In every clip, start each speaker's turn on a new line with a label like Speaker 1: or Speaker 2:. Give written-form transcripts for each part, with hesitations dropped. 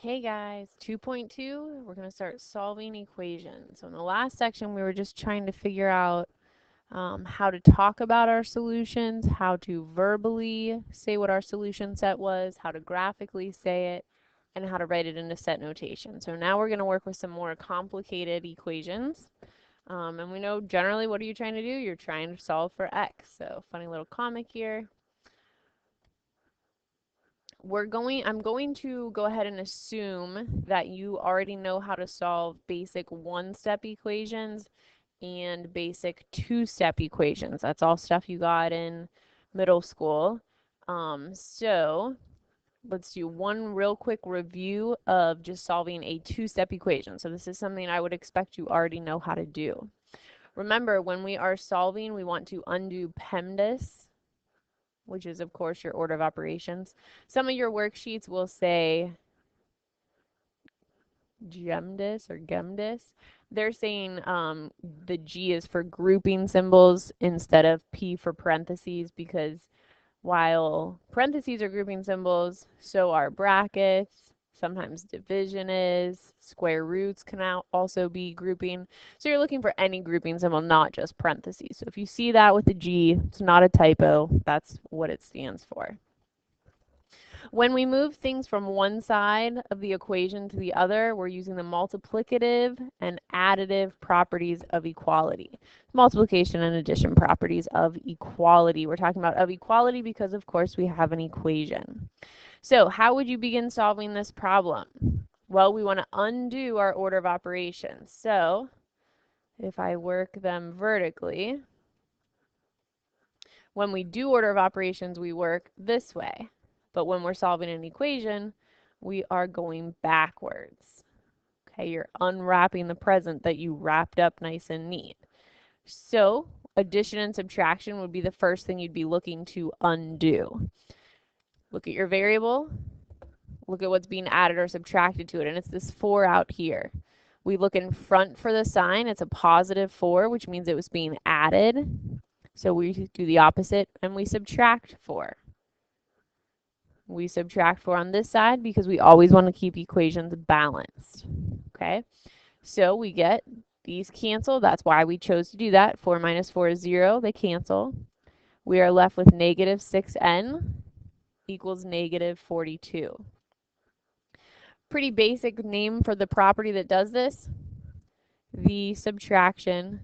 Speaker 1: Hey guys, 2.2, we're going to start solving equations. So in the last section, we were just trying to figure out how to talk about our solutions, how to verbally say what our solution set was, how to graphically say it, and how to write it into set notation. So now we're going to work with some more complicated equations. And we know generally what are you trying to do? You're trying to solve for x. So funny little comic here. I'm going to go ahead and assume that you already know how to solve basic one-step equations and basic two-step equations. That's all stuff you got in middle school. So let's do one real quick review of just solving a two-step equation. So this is something I would expect you already know how to do. Remember, when we are solving, we want to undo PEMDAS, which is, of course, your order of operations. Some of your worksheets will say GEMDIS or GEMDIS. They're saying the G is for grouping symbols instead of P for parentheses because while parentheses are grouping symbols, so are brackets. Sometimes division is. Square roots can also be grouping. So you're looking for any grouping symbol, not just parentheses. So if you see that with the G, it's not a typo. That's what it stands for. When we move things from one side of the equation to the other, we're using the multiplicative and additive properties of equality. Multiplication and addition properties of equality. We're talking about of equality because, of course, we have an equation. So how would you begin solving this problem? Well, we want to undo our order of operations. So if I work them vertically, when we do order of operations, we work this way. But when we're solving an equation, we are going backwards. Okay, you're unwrapping the present that you wrapped up nice and neat. So addition and subtraction would be the first thing you'd be looking to undo. Look at your variable. Look at what's being added or subtracted to it, and it's this 4 out here. We look in front for the sign. It's a positive 4, which means it was being added. So we do the opposite, and we subtract 4. We subtract 4 on this side because we always want to keep equations balanced. Okay, so we get these cancel. That's why we chose to do that. 4 minus 4 is 0. They cancel. We are left with negative 6n equals negative 42. Pretty basic name for the property that does this. The subtraction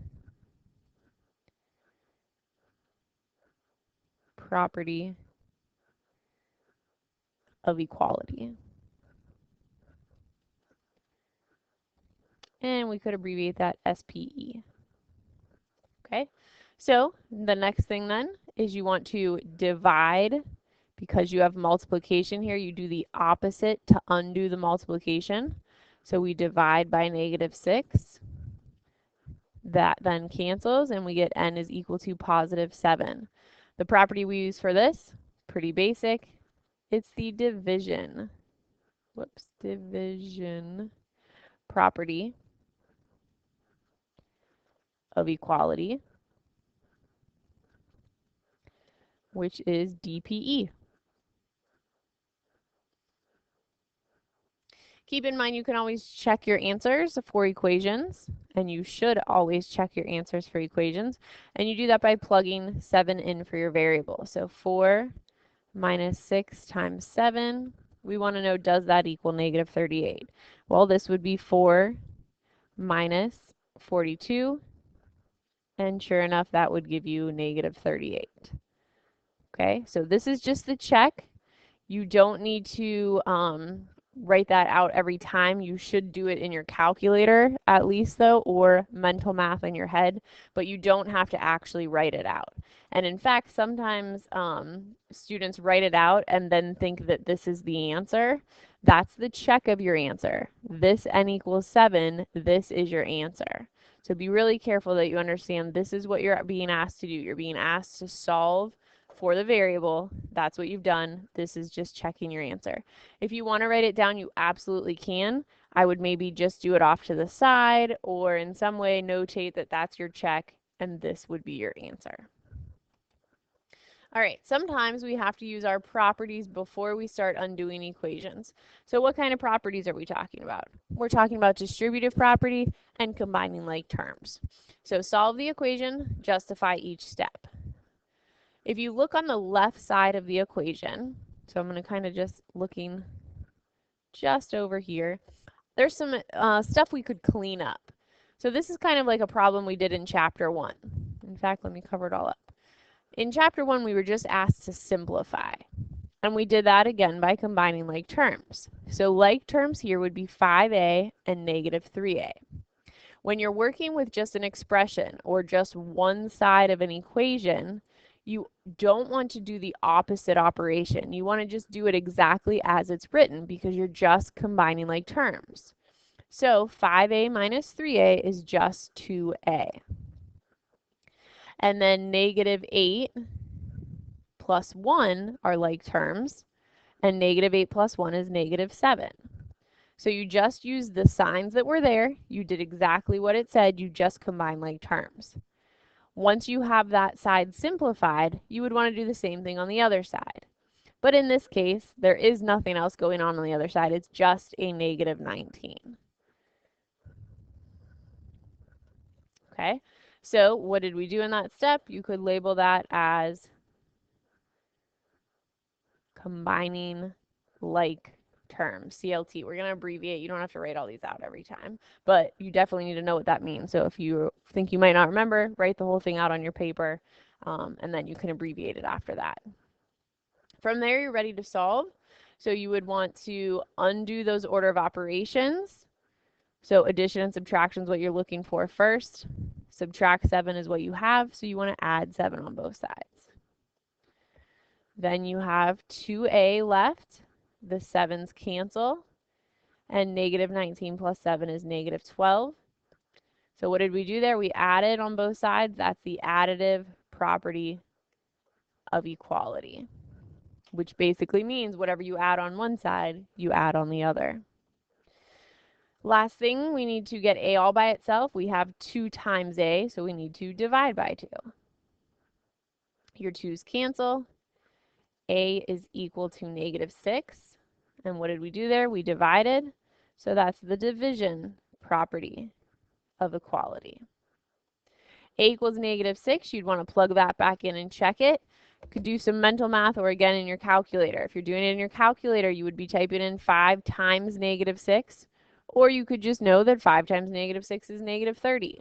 Speaker 1: property of equality. And we could abbreviate that SPE. Okay, so the next thing then is you want to divide. Because you have multiplication here, you do the opposite to undo the multiplication. So we divide by negative 6. That then cancels, and we get n is equal to positive 7. The property we use for this, pretty basic. It's the division. Division property of equality, which is DPE. Keep in mind you can always check your answers for equations, and you should always check your answers for equations, and you do that by plugging 7 in for your variable. So 4 minus 6 times 7, we want to know, does that equal negative 38? Well, this would be 4 minus 42, and sure enough, that would give you negative 38. Okay, so this is just the check. You don't need to write that out every time. You should do it in your calculator at least though, or mental math in your head, but you don't have to actually write it out. And in fact, sometimes students write it out and then think that this is the answer. That's the check of your answer. This n equals 7, this is your answer. So be really careful that you understand this is what you're being asked to do. You're being asked to solve for the variable. That's what you've done. This is just checking your answer. If you want to write it down, you absolutely can. I would maybe just do it off to the side or in some way notate that that's your check and this would be your answer. All right, sometimes we have to use our properties before we start undoing equations. So what kind of properties are we talking about? We're talking about distributive property and combining like terms. So solve the equation, justify each step. If you look on the left side of the equation, so I'm going to kind of just looking just over here, there's some stuff we could clean up. So this is kind of like a problem we did in chapter 1. In fact, let me cover it all up. In chapter 1, we were just asked to simplify. And we did that again by combining like terms. So like terms here would be 5a and negative 3a. When you're working with just an expression or just one side of an equation, you don't want to do the opposite operation. You want to just do it exactly as it's written because you're just combining like terms. So 5a minus 3a is just 2a. And then negative 8 plus 1 are like terms, and negative 8 plus 1 is negative 7. So you just used the signs that were there, you did exactly what it said, you just combined like terms. Once you have that side simplified, you would want to do the same thing on the other side. But in this case, there is nothing else going on the other side, it's just a negative 19. Okay, so what did we do in that step? You could label that as combining like terms, CLT. We're going to abbreviate. You don't have to write all these out every time, but you definitely need to know what that means. So if you think you might not remember, write the whole thing out on your paper, and then you can abbreviate it after that. From there, you're ready to solve. So you would want to undo those order of operations. So addition and subtraction is what you're looking for first. Subtract 7 is what you have, so you want to add 7 on both sides. Then you have 2a left. The 7's cancel. And negative 19 plus 7 is negative 12. So what did we do there? We added on both sides. That's the additive property of equality, which basically means whatever you add on one side, you add on the other. Last thing, we need to get a all by itself. We have 2 times a, so we need to divide by 2. Your 2's cancel. A is equal to negative 6. And what did we do there? We divided. So that's the division property of equality. A equals negative 6. You'd want to plug that back in and check it. You could do some mental math or again in your calculator. If you're doing it in your calculator, you would be typing in 5 times negative 6. Or you could just know that 5 times negative 6 is negative 30.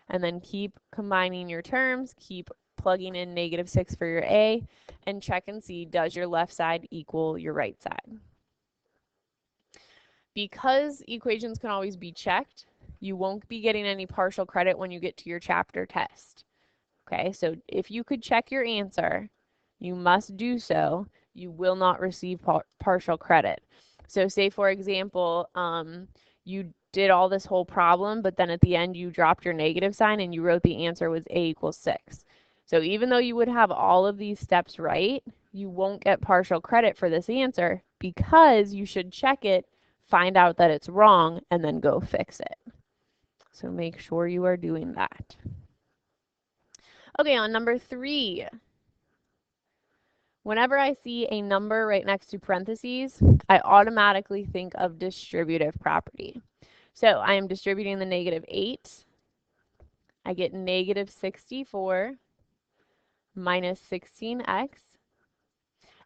Speaker 1: And then keep combining your terms, keep plugging in negative 6 for your A, and check and see, does your left side equal your right side? Because equations can always be checked, you won't be getting any partial credit when you get to your chapter test. Okay, so if you could check your answer, you must do so. You will not receive partial credit. So say, for example, you did all this whole problem, but then at the end you dropped your negative sign and you wrote the answer was a equals 6. So even though you would have all of these steps right, you won't get partial credit for this answer because you should check it, find out that it's wrong, and then go fix it. So make sure you are doing that. Okay, on number 3. Whenever I see a number right next to parentheses, I automatically think of distributive property. So I am distributing the negative 8. I get negative 64 minus 16x.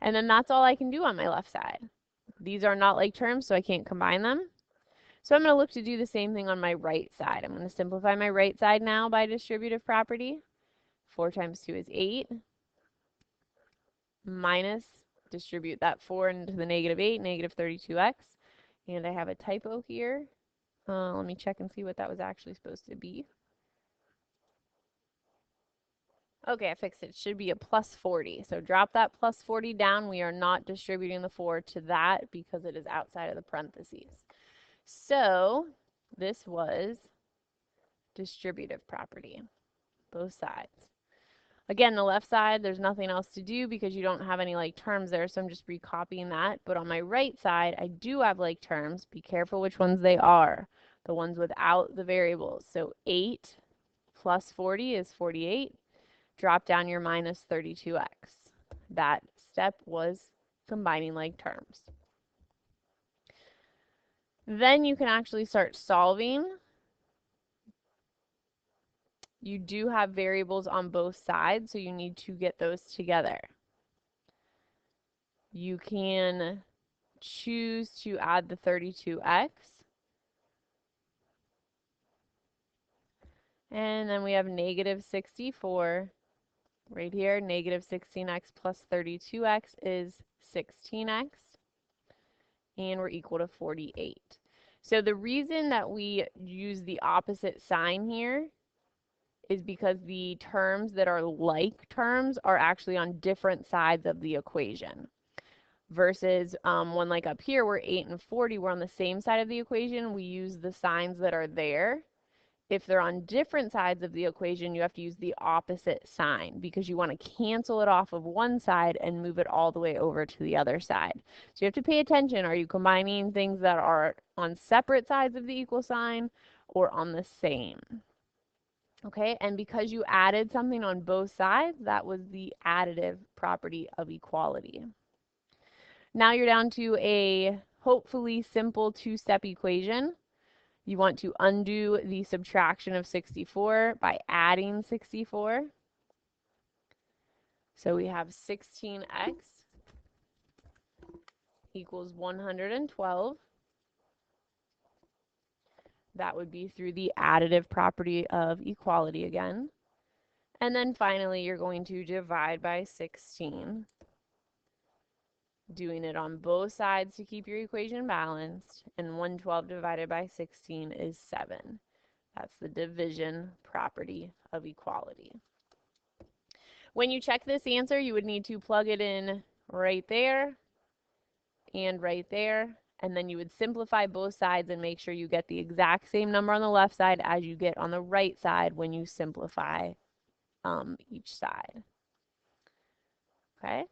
Speaker 1: And then that's all I can do on my left side. These are not like terms, so I can't combine them. So I'm going to look to do the same thing on my right side. I'm going to simplify my right side now by distributive property. 4 times 2 is 8. Minus, distribute that 4 into the negative 8, negative 32x. And I have a typo here. Let me check and see what that was actually supposed to be. Okay, I fixed it. It should be a plus 40. So drop that plus 40 down. We are not distributing the 4 to that because it is outside of the parentheses. So this was distributive property, both sides. Again, the left side, there's nothing else to do because you don't have any like terms there, so I'm just recopying that. But on my right side, I do have like terms. Be careful which ones they are. The ones without the variables. So 8 plus 40 is 48. Drop down your minus 32x. That step was combining like terms. Then you can actually start solving. You do have variables on both sides, so you need to get those together. You can choose to add the 32x. And then we have negative 64 right here. Negative 16x plus 32x is 16x. And we're equal to 48. So the reason that we use the opposite sign here is because the terms that are like terms are actually on different sides of the equation. Versus one like up here where 8 and 40 were on the same side of the equation, we use the signs that are there. If they're on different sides of the equation, you have to use the opposite sign because you want to cancel it off of one side and move it all the way over to the other side. So you have to pay attention. Are you combining things that are on separate sides of the equal sign or on the same? Okay, and because you added something on both sides, that was the additive property of equality. Now you're down to a hopefully simple two-step equation. You want to undo the subtraction of 64 by adding 64. So we have 16x equals 112. That would be through the additive property of equality again. And then finally, you're going to divide by 16. Doing it on both sides to keep your equation balanced. And 112 divided by 16 is 7. That's the division property of equality. When you check this answer, you would need to plug it in right there and right there. And then you would simplify both sides and make sure you get the exact same number on the left side as you get on the right side when you simplify each side. Okay?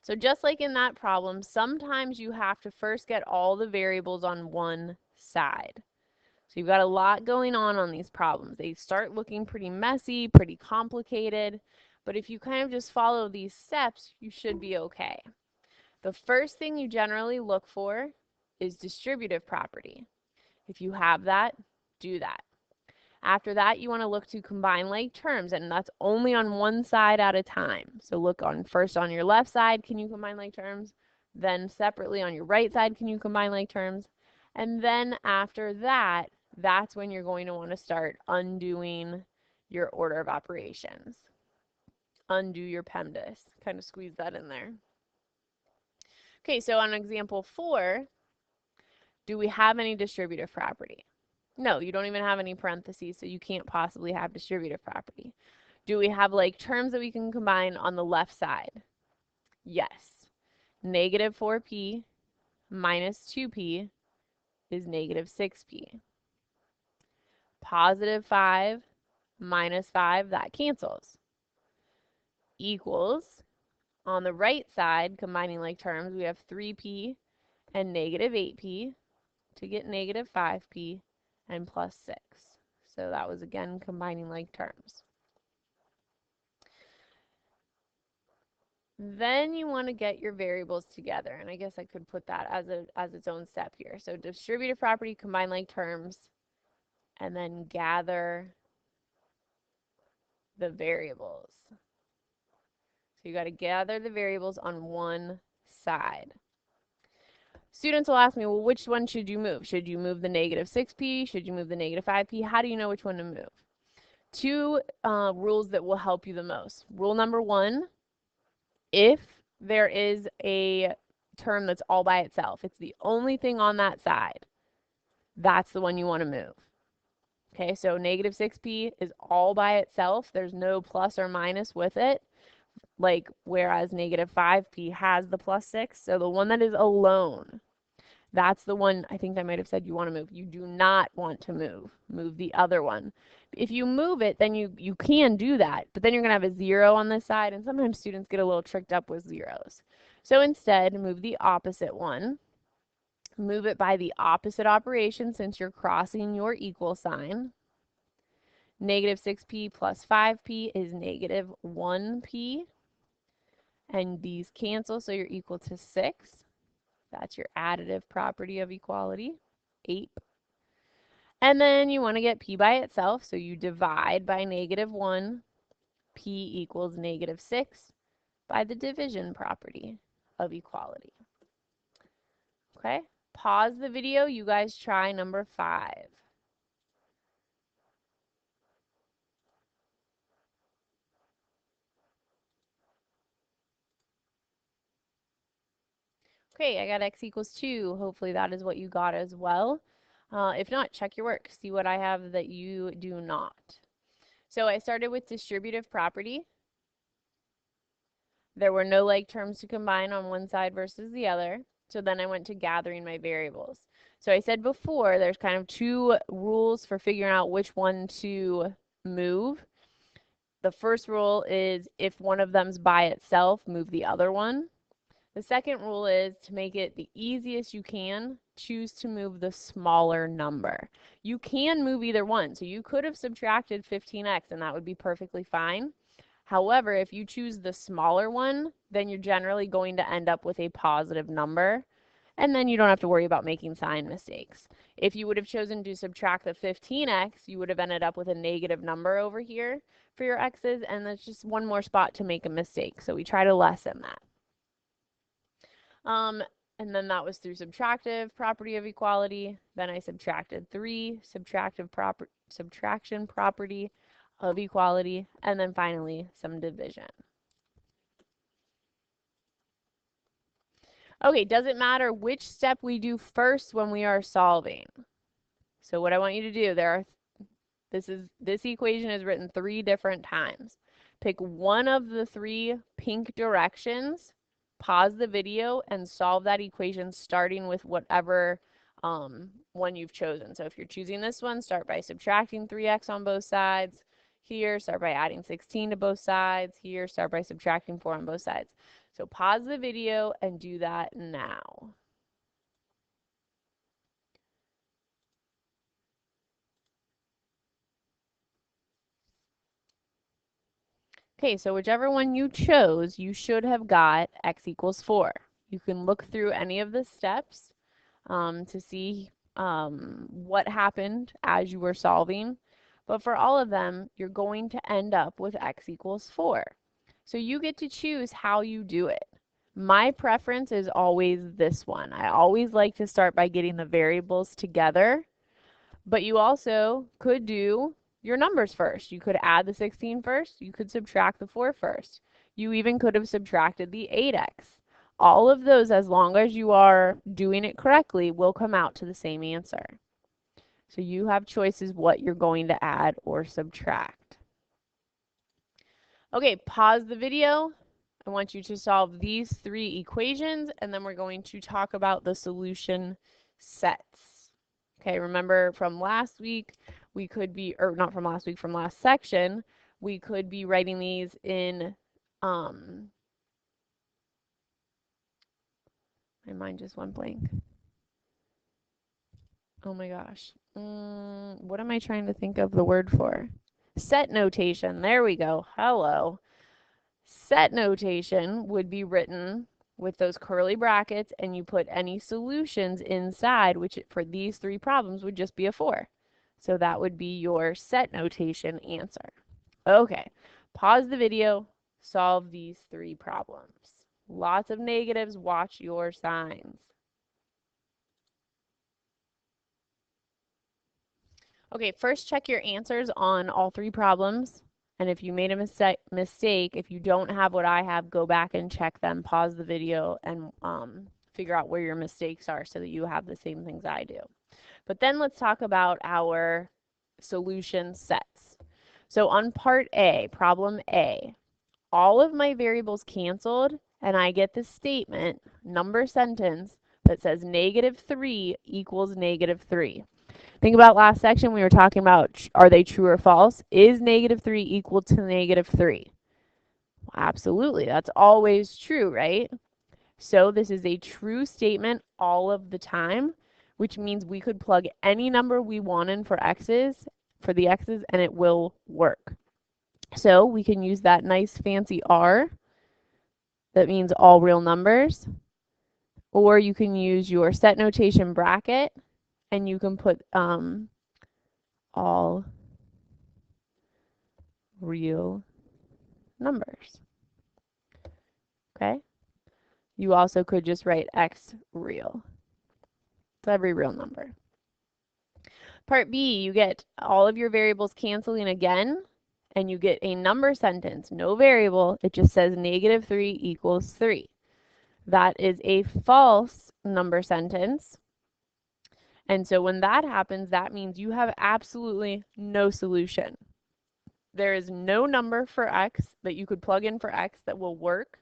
Speaker 1: So just like in that problem, sometimes you have to first get all the variables on one side. So you've got a lot going on these problems. They start looking pretty messy, pretty complicated, but if you kind of just follow these steps, you should be okay. The first thing you generally look for is distributive property. If you have that, do that. After that, you want to look to combine like terms, and that's only on one side at a time. So look on first on your left side, can you combine like terms? Then separately on your right side, can you combine like terms? And then after that, that's when you're going to want to start undoing your order of operations. Undo your PEMDAS. Kind of squeeze that in there. Okay, so on example 4, do we have any distributive property? No, you don't even have any parentheses, so you can't possibly have distributive property. Do we have like terms that we can combine on the left side? Yes. Negative 4p minus 2p is negative 6p. Positive 5 minus 5, that cancels. Equals, on the right side, combining like terms, we have 3p and negative 8p to get negative 5p and plus 6. So that was, again, combining like terms. Then you want to get your variables together, and I guess I could put that as its own step here. So distributive property, combine like terms, and then gather the variables. So you got to gather the variables on one side. Students will ask me, well, which one should you move? Should you move the negative 6p? Should you move the negative 5p? How do you know which one to move? Two rules that will help you the most. Rule number 1, if there is a term that's all by itself, it's the only thing on that side, that's the one you want to move. Okay, so negative 6p is all by itself. There's no plus or minus with it, like whereas negative 5p has the plus 6. So the one that is alone, that's the one I think I might have said you want to move. You do not want to move. Move the other one. If you move it, then you can do that, but then you're going to have a 0 on this side, and sometimes students get a little tricked up with zeros. So instead, move the opposite one. Move it by the opposite operation since you're crossing your equal sign. Negative 6p plus 5p is negative 1p. And these cancel, so you're equal to 6. That's your additive property of equality, 8. And then you want to get p by itself, so you divide by negative 1. P equals negative 6 by the division property of equality. Okay, pause the video. You guys try number 5. Okay, I got x equals 2. Hopefully that is what you got as well. If not, check your work. See what I have that you do not. So I started with distributive property. There were no like terms to combine on one side versus the other. So then I went to gathering my variables. So I said before, there's kind of 2 rules for figuring out which one to move. The first rule is if one of them's by itself, move the other one. The second rule is to make it the easiest you can, choose to move the smaller number. You can move either one. So you could have subtracted 15x and that would be perfectly fine. However, if you choose the smaller one, then you're generally going to end up with a positive number. And then you don't have to worry about making sign mistakes. If you would have chosen to subtract the 15x, you would have ended up with a negative number over here for your x's, and that's just one more spot to make a mistake. So we try to lessen that. And then that was through subtractive property of equality. Then I subtracted 3, subtraction property of equality, and then finally some division. Okay, does it matter which step we do first when we are solving? So what I want you to do, this equation is written 3 different times. Pick one of the 3 pink directions, pause the video, and solve that equation starting with whatever one you've chosen. So if you're choosing this one, start by subtracting 3x on both sides. Here, start by adding 16 to both sides. Here, start by subtracting 4 on both sides. So pause the video and do that now. Okay, so whichever one you chose, you should have got x equals 4. You can look through any of the steps to see what happened as you were solving. But for all of them, you're going to end up with x equals 4. So you get to choose how you do it. My preference is always this one. I always like to start by getting the variables together. But you also could do your numbers first. You could add the 16 first. You could subtract the 4 first. You even could have subtracted the 8x. All of those, as long as you are doing it correctly, will come out to the same answer. So you have choices what you're going to add or subtract. Okay, pause the video. I want you to solve these 3 equations, and then we're going to talk about the solution sets. Okay, remember from last week, we could be, or not from last week, from last section, we could be writing these in, my mind just went blank. Oh my gosh. What am I trying to think of the word for? Set notation. There we go. Hello. Set notation would be written with those curly brackets, and you put any solutions inside, which for these 3 problems would just be a 4. So that would be your set notation answer. Okay, pause the video, solve these 3 problems. Lots of negatives, watch your signs. Okay, first check your answers on all 3 problems. And if you made a mistake, if you don't have what I have, go back and check them, pause the video, and figure out where your mistakes are so that you have the same things I do. But then let's talk about our solution sets. So on part A, problem A, all of my variables canceled, and I get the statement, number sentence, that says -3 equals -3. Think about last section, we were talking about, are they true or false? Is -3 equal to -3? Well, absolutely, that's always true, right? So this is a true statement all of the time, which means we could plug any number we want in for x's, for the x's and it will work. So we can use that nice fancy R that means all real numbers, or you can use your set notation bracket and you can put all real numbers. Okay? You also could just write x real. It's every real number. Part B, you get all of your variables canceling again, and you get a number sentence, no variable. It just says -3 equals 3. That is a false number sentence. And so when that happens, that means you have absolutely no solution. There is no number for x that you could plug in for x that will work.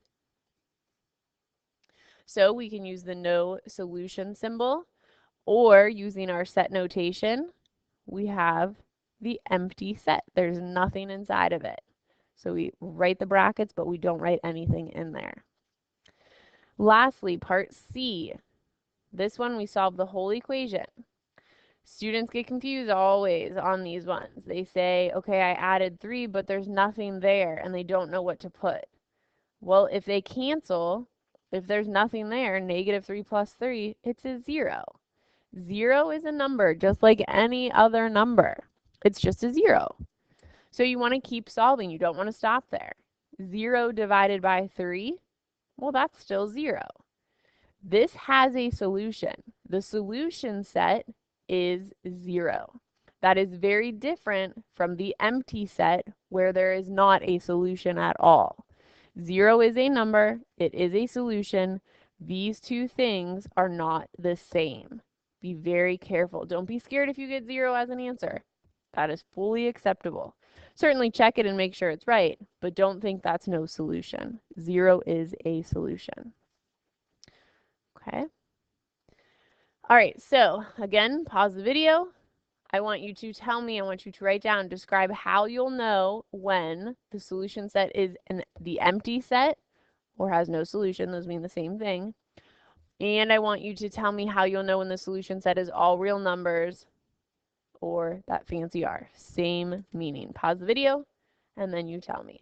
Speaker 1: So we can use the no solution symbol, or using our set notation, we have the empty set. There's nothing inside of it. So we write the brackets, but we don't write anything in there. Lastly, part C. This one we solve the whole equation. Students get confused always on these ones. They say, okay, I added 3, but there's nothing there, and they don't know what to put. Well, if they cancel, if there's nothing there, -3 plus 3, it's a 0. 0 is a number just like any other number. It's just a 0. So you want to keep solving. You don't want to stop there. 0 divided by 3, well, that's still 0. This has a solution. The solution set is 0. That is very different from the empty set where there is not a solution at all. 0 is a number. It is a solution. These two things are not the same. Be very careful. Don't be scared if you get 0 as an answer. That is fully acceptable. Certainly check it and make sure it's right, but don't think that's no solution. 0 is a solution. Okay. All right, so again, pause the video. I want you to tell me, I want you to write down, describe how you'll know when the solution set is the empty set or has no solution. Those mean the same thing. And I want you to tell me how you'll know when the solution set is all real numbers or that fancy R. Same meaning. Pause the video and then you tell me.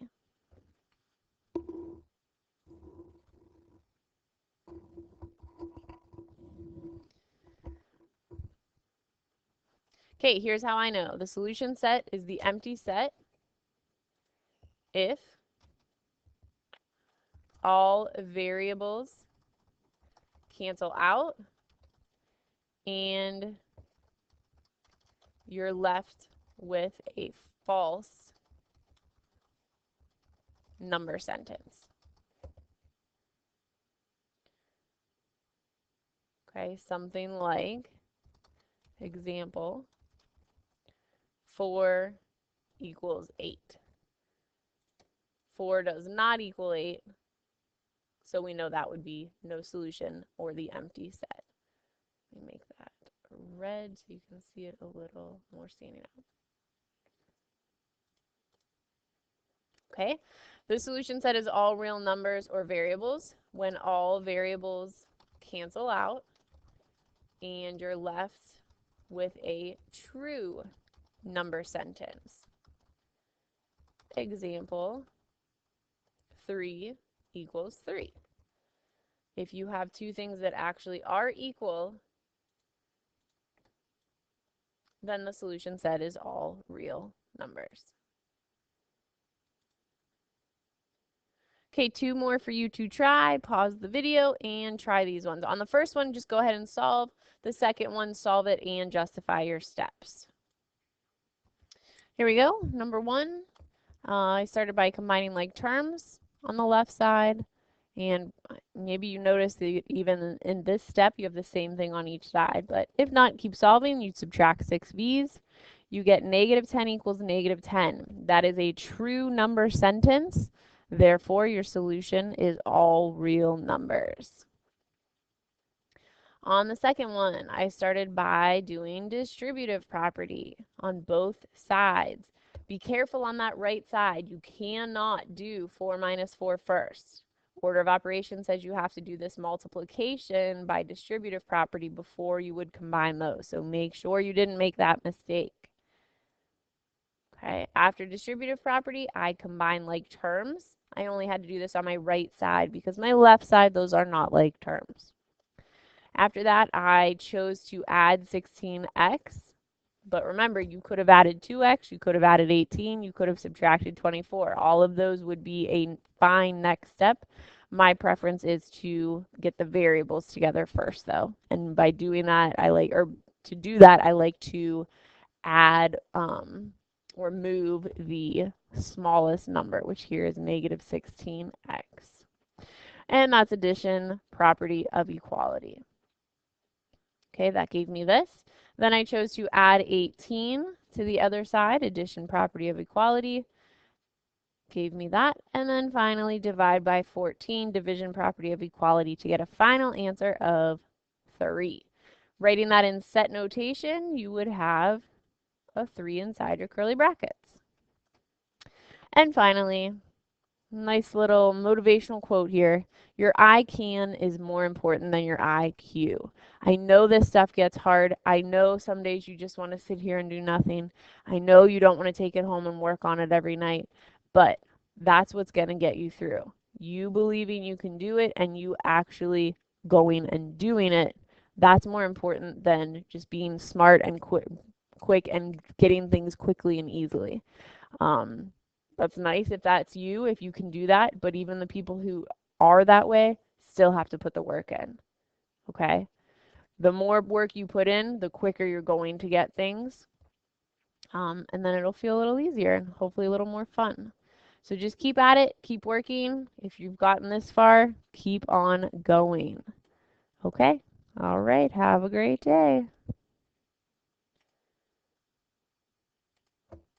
Speaker 1: Okay, here's how I know. The solution set is the empty set if all variables cancel out and you're left with a false number sentence. Okay, something like, example, 4 equals 8. 4 does not equal 8, so we know that would be no solution or the empty set. Let me make that red so you can see it a little more standing out. Okay, the solution set is all real numbers or variables when all variables cancel out and you're left with a true number sentence. Example, 3 equals 3. If you have two things that actually are equal, then the solution set is all real numbers. Okay, 2 more for you to try. Pause the video and try these ones. On the first one, just go ahead and solve. The second one, solve it and justify your steps. Here we go. Number 1, I started by combining like terms on the left side. And maybe you notice that even in this step, you have the same thing on each side. But if not, keep solving. You subtract 6v's. You get -10 equals -10. That is a true number sentence. Therefore, your solution is all real numbers. On the second one, I started by doing distributive property on both sides. Be careful on that right side. You cannot do 4 minus 4 first. Order of operations says you have to do this multiplication by distributive property before you would combine those. So make sure you didn't make that mistake. Okay, after distributive property, I combine like terms. I only had to do this on my right side because my left side, those are not like terms. After that, I chose to add 16x. But remember, you could have added 2x, you could have added 18, you could have subtracted 24. All of those would be a fine next step. My preference is to get the variables together first, though. And by doing that, I like to add or move the smallest number, which here is negative 16x. And that's addition property of equality. Okay, that gave me this. Then I chose to add 18 to the other side, addition property of equality, gave me that. And then finally divide by 14, division property of equality, to get a final answer of 3. Writing that in set notation, you would have a 3 inside your curly brackets. And finally, nice little motivational quote here. Your I can is more important than your IQ. I know this stuff gets hard. I know some days you just want to sit here and do nothing. I know you don't want to take it home and work on it every night, but that's what's going to get you through. You believing you can do it and you actually going and doing it. That's more important than just being smart and quick and getting things quickly and easily. That's nice if that's you, if you can do that, but even the people who are that way still have to put the work in, okay? The more work you put in, the quicker you're going to get things, and then it'll feel a little easier and hopefully a little more fun. So just keep at it, keep working. If you've gotten this far, keep on going, okay? All right, have a great day.